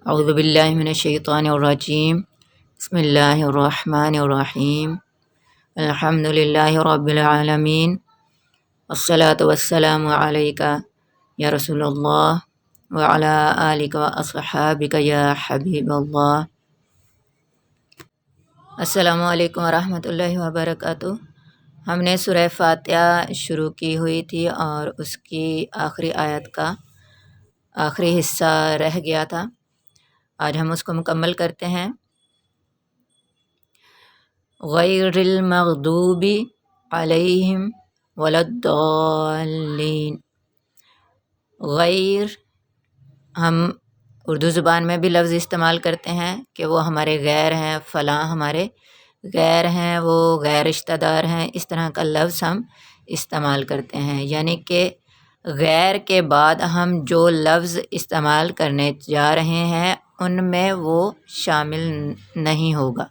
اعوذ باللہ من الشیطان الرجیم بسم اللہ الرحمن الرحیم الحمد للہ رب العالمین والصلاة والسلام علیک یا رسول اللہ وعلی آلک واصحابک یا حبیب اللہ۔ السلام علیکم ورحمۃ اللہ وبرکاتہ۔ ہم نے سورہ فاتحہ شروع کی ہوئی تھی اور اس کی آخری آیت کا آخری حصہ رہ گیا تھا، آج ہم اس کو مکمل کرتے ہیں۔ غیر المغضوب علیہم ولا الضالین۔ غیر، ہم اردو زبان میں بھی لفظ استعمال کرتے ہیں کہ وہ ہمارے غیر ہیں، فلاں ہمارے غیر ہیں، وہ غیر رشتہ دار ہیں، اس طرح کا لفظ ہم استعمال کرتے ہیں، یعنی کہ غیر کے بعد ہم جو لفظ استعمال کرنے جا رہے ہیں ان میں وہ شامل نہیں ہوگا۔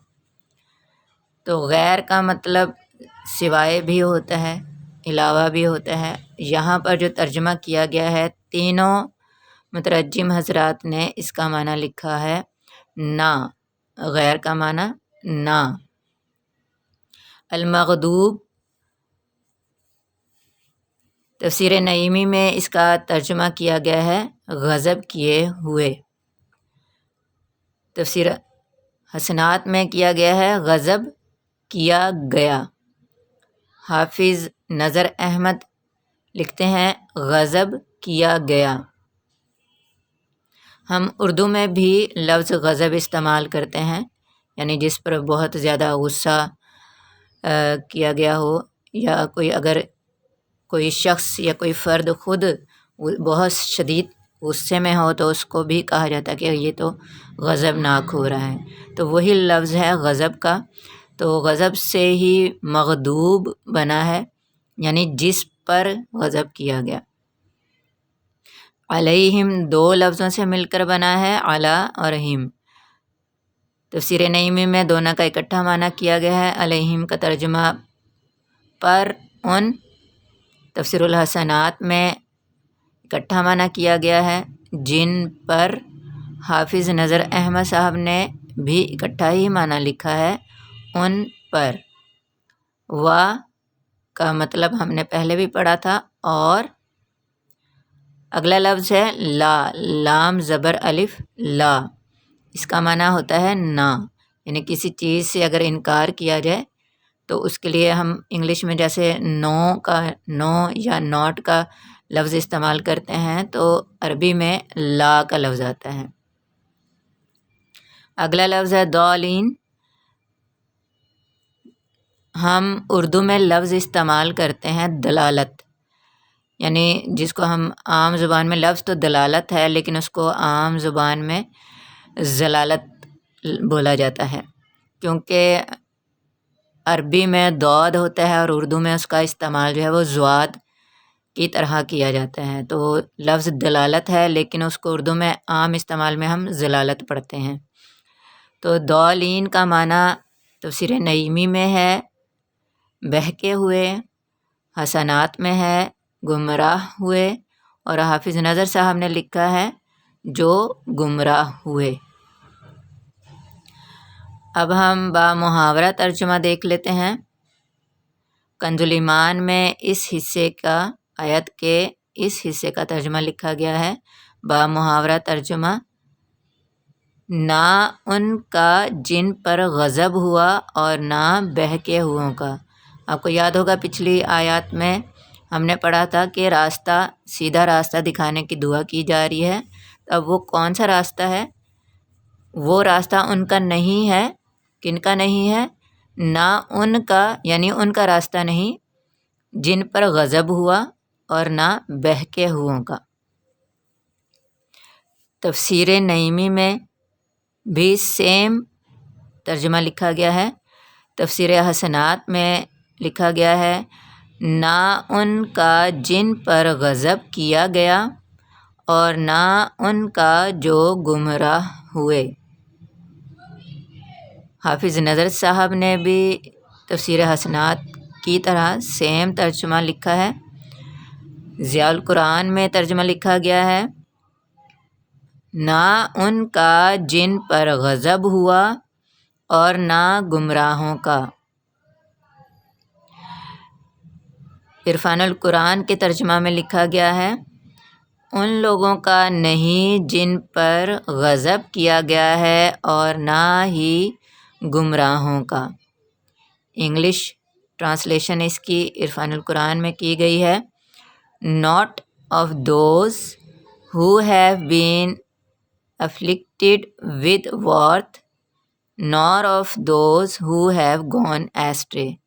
تو غیر کا مطلب سوائے بھی ہوتا ہے، علاوہ بھی ہوتا ہے۔ یہاں پر جو ترجمہ کیا گیا ہے، تینوں مترجم حضرات نے اس کا معنی لکھا ہے نہ، غیر کا معنی نہ۔ المغضوب، تفسیر نعیمی میں اس کا ترجمہ کیا گیا ہے غضب کیے ہوئے۔ تفسیر حسنات میں کیا گیا ہے غضب کیا گیا۔ حافظ نظر احمد لکھتے ہیں غضب کیا گیا۔ ہم اردو میں بھی لفظ غضب استعمال کرتے ہیں، یعنی جس پر بہت زیادہ غصہ کیا گیا ہو، یا اگر کوئی شخص یا کوئی فرد خود بہت شدید غصے میں ہو تو اس کو بھی کہا جاتا ہے کہ یہ تو غضبناک ہو رہا ہے، تو وہی لفظ ہے غضب کا۔ تو غضب سے ہی مغضوب بنا ہے، یعنی جس پر غضب کیا گیا۔ علیہم دو لفظوں سے مل کر بنا ہے، علی اور ہم۔ تفسیر نعیمی میں دونوں کا اکٹھا معنی کیا گیا ہے۔ علیہم کا ترجمہ پر، ان۔ تفسیر الحسنات میں اکٹھا معنی کیا گیا ہے جن پر۔ حافظ نظر احمد صاحب نے بھی اکٹھا ہی معنی لکھا ہے ان پر۔ و کا مطلب ہم نے پہلے بھی پڑھا تھا، اور اگلا لفظ ہے لا، لام زبر الف لا، اس کا معنی ہوتا ہے نہ، یعنی کسی چیز سے اگر انکار کیا جائے تو اس کے لیے ہم انگلش میں جیسے نو یا ناٹ کا لفظ استعمال کرتے ہیں، تو عربی میں لا کا لفظ آتا ہے۔ اگلا لفظ ہے ضالین۔ ہم اردو میں لفظ استعمال کرتے ہیں دلالت، یعنی جس کو ہم عام زبان میں، لفظ تو دلالت ہے لیکن اس کو عام زبان میں ضلالت بولا جاتا ہے، کیونکہ عربی میں ضاد ہوتا ہے اور اردو میں اس کا استعمال جو ہے وہ ضاد کی طرح کیا جاتا ہے، تو لفظ دلالت ہے لیکن اس کو اردو میں عام استعمال میں ہم ضلالت پڑھتے ہیں۔ تو ضالین کا معنی تفسیر نعیمی میں ہے بہکے ہوئے، حسنات میں ہے گمراہ ہوئے، اور حافظ نظر صاحب نے لکھا ہے جو گمراہ ہوئے۔ اب ہم با محاورہ ترجمہ دیکھ لیتے ہیں۔ کنز الایمان میں اس حصے کا، آیت کے اس حصے کا ترجمہ لکھا گیا ہے با محاورہ ترجمہ، نہ ان کا جن پر غضب ہوا اور نہ بہکے ہوئوں کا۔ آپ کو یاد ہوگا پچھلی آیات میں ہم نے پڑھا تھا کہ راستہ، سیدھا راستہ دکھانے کی دعا کی جا رہی ہے۔ اب وہ کون سا راستہ ہے؟ وہ راستہ ان کا نہیں ہے۔ کن کا نہیں ہے؟ نہ ان کا، یعنی ان کا راستہ نہیں جن پر غضب ہوا، اور نہ بہکے ہوئوں کا۔ تفسیر نعیمی میں بھی سیم ترجمہ لکھا گیا ہے۔ تفسیر حسنات میں لکھا گیا ہے نہ ان کا جن پر غضب کیا گیا اور نہ ان کا جو گمراہ ہوئے۔ حافظ نظر صاحب نے بھی تفسیر حسنات کی طرح سیم ترجمہ لکھا ہے۔ ضیاء القرآن میں ترجمہ لکھا گیا ہے نہ ان کا جن پر غضب ہوا اور نہ گمراہوں کا۔ عرفان القرآن کے ترجمہ میں لکھا گیا ہے ان لوگوں کا نہیں جن پر غضب کیا گیا ہے اور نہ ہی گمراہوں کا۔ انگلش ٹرانسلیشن اس کی عرفان القرآن میں کی گئی ہے not of those who have been afflicted with wrath nor of those who have gone astray۔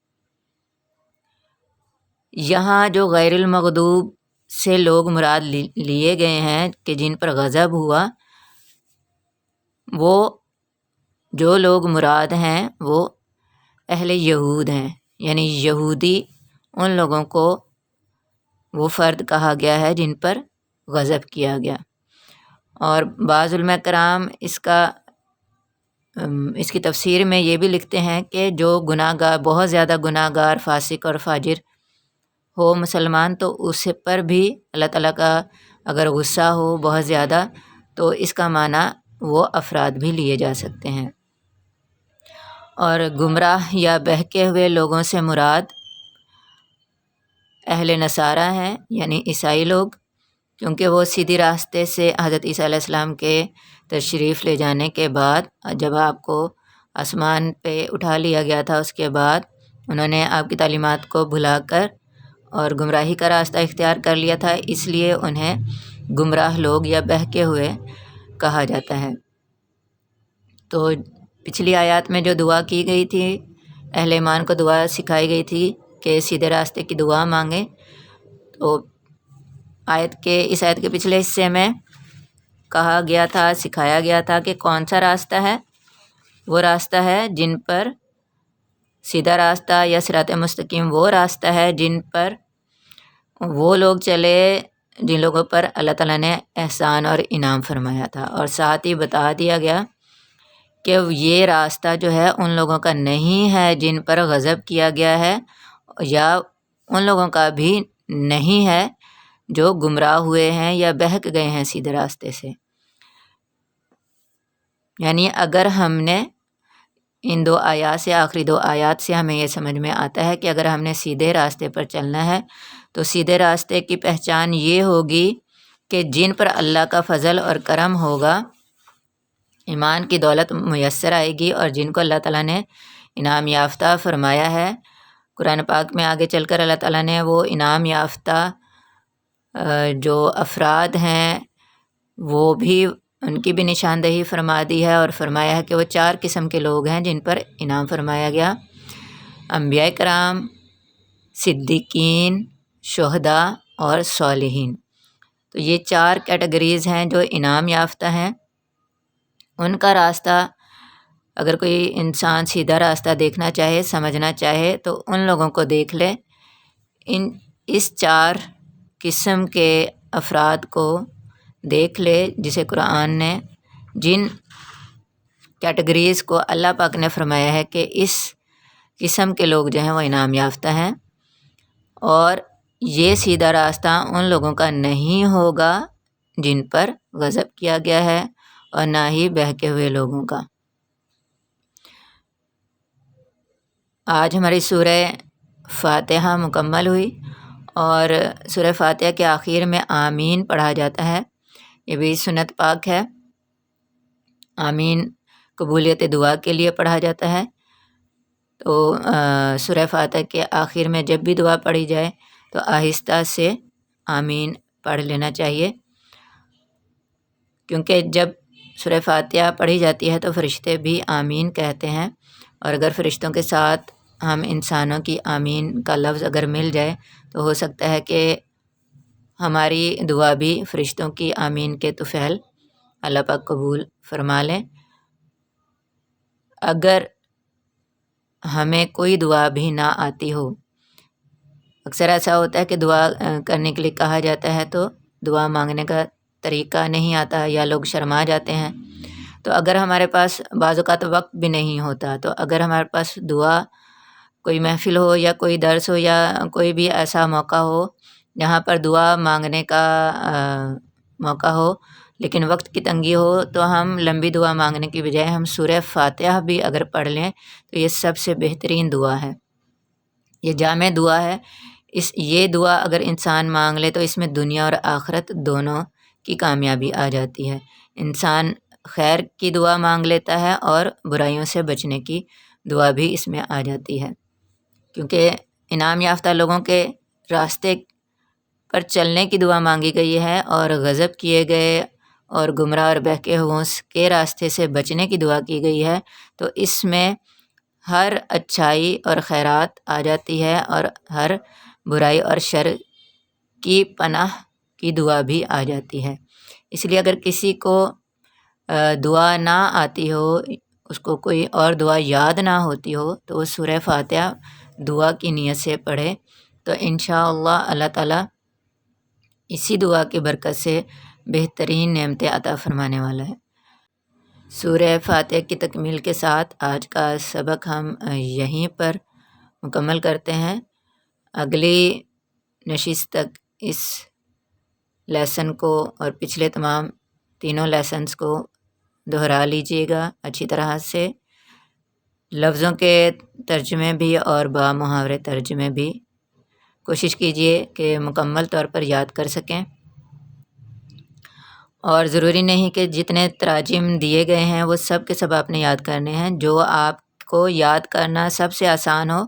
یہاں جو غیر المغضوب سے لوگ مراد لیے گئے ہیں کہ جن پر غضب ہوا، وہ جو لوگ مراد ہیں وہ اہل یہود ہیں، یعنی یہودی ان لوگوں کو وہ فرد کہا گیا ہے جن پر غضب کیا گیا۔ اور بعض علماء کرام اس کی تفسیر میں یہ بھی لکھتے ہیں کہ جو گناہ گار، بہت زیادہ گناہ گار، فاسق اور فاجر ہو مسلمان، تو اس پر بھی اللہ تعالیٰ کا اگر غصہ ہو بہت زیادہ تو اس کا معنی وہ افراد بھی لیے جا سکتے ہیں۔ اور گمراہ یا بہکے ہوئے لوگوں سے مراد اہل نصارہ ہیں، یعنی عیسائی لوگ، کیونکہ وہ سیدھی راستے سے حضرت عیسیٰ علیہ السلام کے تشریف لے جانے کے بعد، جب آپ کو آسمان پہ اٹھا لیا گیا تھا، اس کے بعد انہوں نے آپ کی تعلیمات کو بھلا کر اور گمراہی کا راستہ اختیار کر لیا تھا، اس لیے انہیں گمراہ لوگ یا بہکے ہوئے کہا جاتا ہے۔ تو پچھلی آیات میں جو دعا کی گئی تھی، اہل ایمان کو دعا سکھائی گئی تھی کہ سیدھے راستے کی دعا مانگیں، تو اس آیت کے پچھلے حصے میں کہا گیا تھا، سکھایا گیا تھا کہ کون سا راستہ ہے۔ وہ راستہ ہے جن پر سیدھا راستہ یا صراط مستقیم وہ راستہ ہے جن پر وہ لوگ چلے جن لوگوں پر اللہ تعالیٰ نے احسان اور انعام فرمایا تھا، اور ساتھ ہی بتا دیا گیا کہ یہ راستہ جو ہے ان لوگوں کا نہیں ہے جن پر غضب کیا گیا ہے، یا ان لوگوں کا بھی نہیں ہے جو گمراہ ہوئے ہیں یا بہک گئے ہیں سیدھے راستے سے۔ یعنی اگر ہم نے ان دو آیات سے، آخری دو آیات سے ہمیں یہ سمجھ میں آتا ہے کہ اگر ہم نے سیدھے راستے پر چلنا ہے تو سیدھے راستے کی پہچان یہ ہوگی کہ جن پر اللہ کا فضل اور کرم ہوگا، ایمان کی دولت میسر آئے گی، اور جن کو اللہ تعالیٰ نے انعام یافتہ فرمایا ہے۔ قرآن پاک میں آگے چل کر اللہ تعالیٰ نے وہ انعام یافتہ جو افراد ہیں وہ بھی، ان کی بھی نشاندہی فرما دی ہے، اور فرمایا ہے کہ وہ 4 قسم کے لوگ ہیں جن پر انعام فرمایا گیا: انبیاء کرام، صدیقین، شہداء اور صالحین۔ تو یہ 4 کیٹیگریز ہیں جو انعام یافتہ ہیں۔ ان کا راستہ اگر کوئی انسان سیدھا راستہ دیکھنا چاہے، سمجھنا چاہے، تو ان لوگوں کو دیکھ لے، اس 4 قسم کے افراد کو دیکھ لے جسے قرآن نے، جن کیٹیگریز کو اللہ پاک نے فرمایا ہے کہ اس قسم کے لوگ جو ہیں وہ انعام یافتہ ہیں، اور یہ سیدھا راستہ ان لوگوں کا نہیں ہوگا جن پر غضب کیا گیا ہے، اور نہ ہی بہکے ہوئے لوگوں کا۔ آج ہماری سورہ فاتحہ مکمل ہوئی، اور سورہ فاتحہ کے آخر میں آمین پڑھا جاتا ہے، یہ بھی سنت پاک ہے۔ آمین قبولیت دعا کے لیے پڑھا جاتا ہے۔ تو سورہ فاتحہ کے آخر میں جب بھی دعا پڑھی جائے تو آہستہ سے آمین پڑھ لینا چاہیے، کیونکہ جب سورہ فاتحہ پڑھی جاتی ہے تو فرشتے بھی آمین کہتے ہیں، اور اگر فرشتوں کے ساتھ ہم انسانوں کی آمین کا لفظ اگر مل جائے تو ہو سکتا ہے کہ ہماری دعا بھی فرشتوں کی آمین کے طفیل اللہ پاک قبول فرما لیں۔ اگر ہمیں کوئی دعا بھی نہ آتی ہو، اکثر ایسا ہوتا ہے کہ دعا کرنے کے لیے کہا جاتا ہے تو دعا مانگنے کا طریقہ نہیں آتا، یا لوگ شرما جاتے ہیں، تو اگر ہمارے پاس بعض اوقات وقت بھی نہیں ہوتا، تو اگر ہمارے پاس دعا، کوئی محفل ہو یا کوئی درس ہو یا کوئی بھی ایسا موقع ہو جہاں پر دعا مانگنے کا موقع ہو، لیکن وقت کی تنگی ہو تو ہم لمبی دعا مانگنے کی بجائے ہم سورہ فاتحہ بھی اگر پڑھ لیں تو یہ سب سے بہترین دعا ہے، یہ جامع دعا ہے۔ یہ دعا اگر انسان مانگ لے تو اس میں دنیا اور آخرت دونوں کی کامیابی آ جاتی ہے۔ انسان خیر کی دعا مانگ لیتا ہے اور برائیوں سے بچنے کی دعا بھی اس میں آ جاتی ہے، کیونکہ انعام یافتہ لوگوں کے راستے پر چلنے کی دعا مانگی گئی ہے اور غضب کیے گئے اور گمراہ اور بہکے ہووں کے راستے سے بچنے کی دعا کی گئی ہے، تو اس میں ہر اچھائی اور خیرات آ جاتی ہے اور ہر برائی اور شر کی پناہ کی دعا بھی آ جاتی ہے۔ اس لیے اگر کسی کو دعا نہ آتی ہو، اس کو کوئی اور دعا یاد نہ ہوتی ہو، تو وہ سورہ فاتحہ دعا کی نیت سے پڑھے تو انشاءاللہ اللہ تعالیٰ اسی دعا کی برکت سے بہترین نعمتیں عطا فرمانے والا ہے۔ سورہ فاتحہ کی تکمیل کے ساتھ آج کا سبق ہم یہیں پر مکمل کرتے ہیں۔ اگلی نشست تک اس لیسن کو اور پچھلے تمام تینوں لیسنز کو دہرا لیجیے گا اچھی طرح سے، لفظوں کے ترجمے بھی اور با محاورے ترجمے بھی کوشش کیجیے کہ مکمل طور پر یاد کر سکیں، اور ضروری نہیں کہ جتنے تراجم دیے گئے ہیں وہ سب کے سب آپ نے یاد کرنے ہیں۔ جو آپ کو یاد کرنا سب سے آسان ہو،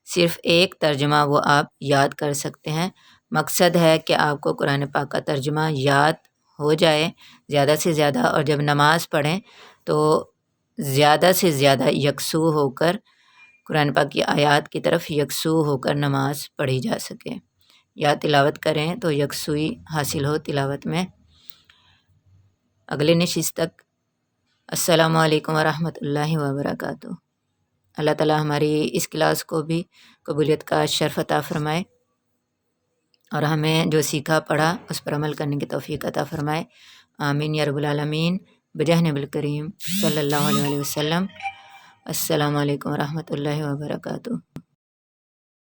صرف ایک ترجمہ وہ آپ یاد کر سکتے ہیں۔ مقصد ہے کہ آپ کو قرآن پاک کا ترجمہ یاد ہو جائے زیادہ سے زیادہ، اور جب نماز پڑھیں تو زیادہ سے زیادہ یکسو ہو کر قرآن پاک کی آیات کی طرف یکسو ہو کر نماز پڑھی جا سکے، یا تلاوت کریں تو یکسوئی حاصل ہو تلاوت میں۔ اگلے نشست تک السلام علیکم ورحمۃ اللہ وبرکاتہ۔ اللہ تعالیٰ ہماری اس کلاس کو بھی قبولیت کا شرف عطا فرمائے اور ہمیں جو سیکھا پڑھا اس پر عمل کرنے کی توفیق عطا فرمائے، آمین یا رب العالمین، بجاہ نبی کریم صلی اللہ علیہ وسلم۔ السلام علیکم ورحمۃ اللہ وبرکاتہ۔